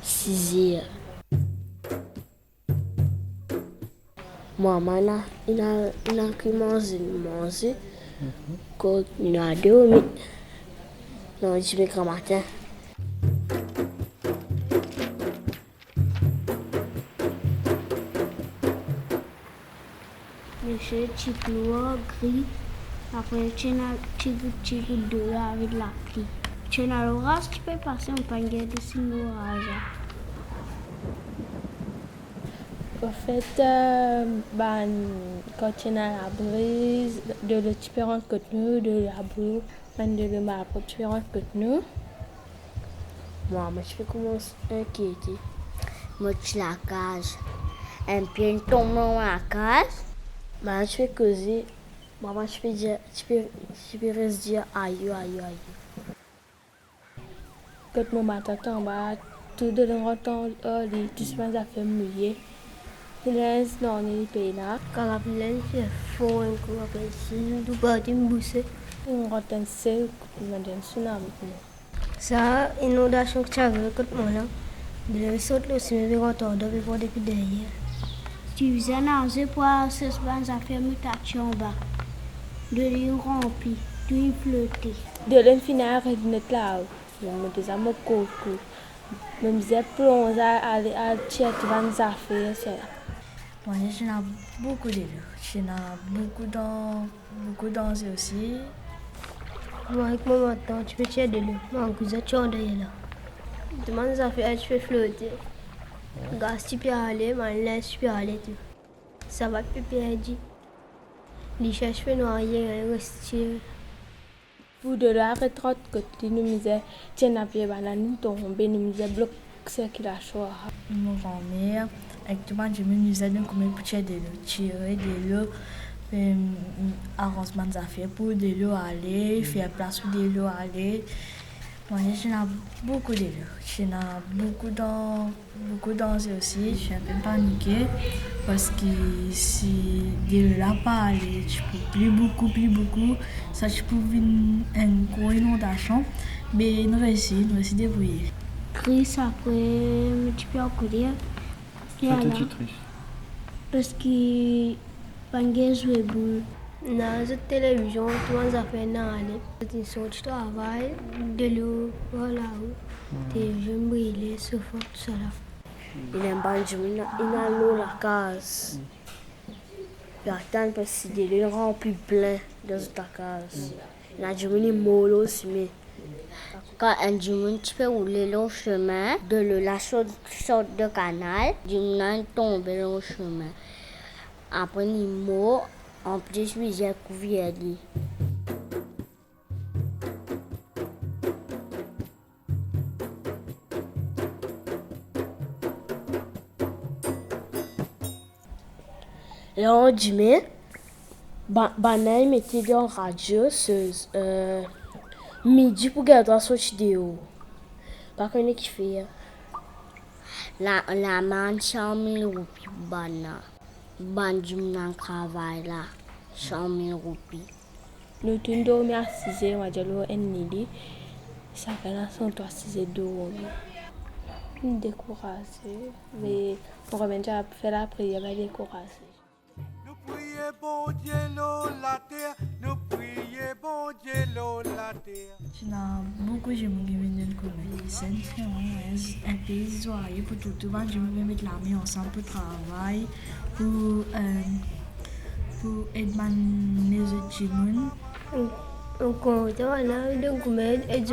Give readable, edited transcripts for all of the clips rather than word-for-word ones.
6 heures. Maman, il a manger quand il a dormi. Non, je vais grand matin. Monsieur, petit noir, gris. Après, tu as petit goutte de là avec la pluie. Tu as l'orage, tu peux passer en panier de signes orage. En fait, quand tu as la brise, de le différent que nous, de la boue, de le marbre différent que nous. Moi, je fais commencer à inquiéter. Moi, je suis la cage. Un pied tombe dans la cage. Je fais causer. Maman, je peux dire, je peux rester dire aïe. Quand mon matin tombe, tout de l'entend, tout se met à faire mouiller. Il reste dans les pays là. Quand la plaine fait fond, on appelle ça, tout parti me bousser. On retient c'est qu'on a un tsunami. Ça, inondation que tu as vu, quand moi là, de saute le cinéma quand on doit voir depuis derrière. Tu faisais nager pour se faire ça fait mutation en bas. De lui rempli, de lui flotter. De l'infini de notre là, on me disait mon coco. Même si je plonge à tirer devant ça fait ça. Moi, je n'ai beaucoup de je n'ai beaucoup dansé aussi. Moi, avec mon matin, tu peux tirer de l'eau. Moi, en cousin, tu en derrière là. Demande ça fait, tu peux flotter. Gaz, tu peux aller, mais laisse, tu peux aller. Ça va, tu peux perdre. Les cherches fait noyer, rester. Pour de la retraite que tu nous disais, tu n'as pas banane tombé, nous disais bloc circulation. Mon grand-mère, actuellement, je me disais donc comment pour tirer de l'eau, arrangement d'affaires pour de l'eau aller, faire place pour de l'eau aller. Moi, je n'ai beaucoup de l'eau. Je n'ai beaucoup dansé aussi. Je suis un peu paniquée parce que si de l'eau n'a pas aller, tu peux plus beaucoup. Ça, tu peux une grosse inondation. Mais nous réussissons débrouiller. Triste après, tu peux courir. Pourquoi tu triste? Parce que pas de jouer boule. Dans la télévision, tout le monde fait dans les ils sont du travail, de l'eau, voilà. Des jeunes brûlés, ce tout ça là. Il aime pas il a l'eau la case. Il attend parce que de l'eau rempli plein dans ta case. Il a du mollo aussi, mais quand un dimanche, tu peux rouler le chemin, de la sorte de canal, du monde tombe dans le chemin. Après, il mort, en plus, j'ai couvert. Et on dit, mais, il mettait dans la radio, midi pour garder la vidéo. Pas qu'on est qui fait. La main, 100 000 roupies pour banane. Bandim dans le travail là, 100 000 roupies. Nous tous dormi à 6 heures, on a dit l'eau est ça fait la 106 heures d'eau. Nous découragés, mais on revient déjà à faire la prière, mais découragés. Nous prions bon Dieu la terre, nous prions bon Dieu la terre. Je n'ai beaucoup de gens qui viennent de c'est un pays joyeux pour tout le monde. Je vais mettre l'armée ensemble pour travailler, pour aider mes autres. On compte, on a donc et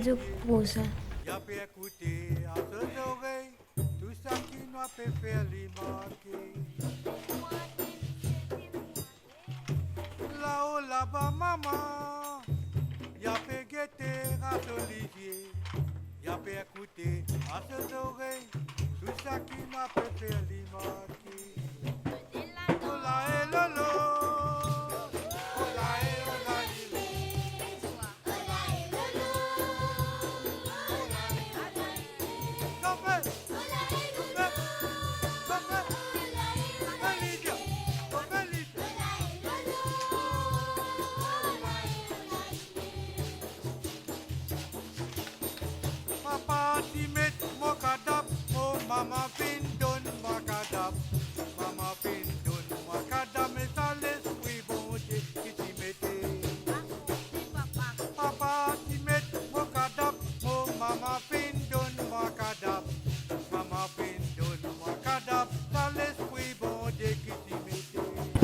je pour ça. Y a bien écouté à ses oreilles, tout ça qui nous a fait faire les marquer. Là-haut, là-bas, maman, y a fait guetter à Olivier. Y a bien écouté à ses oreilles, tout ça qui nous a fait faire les marquer.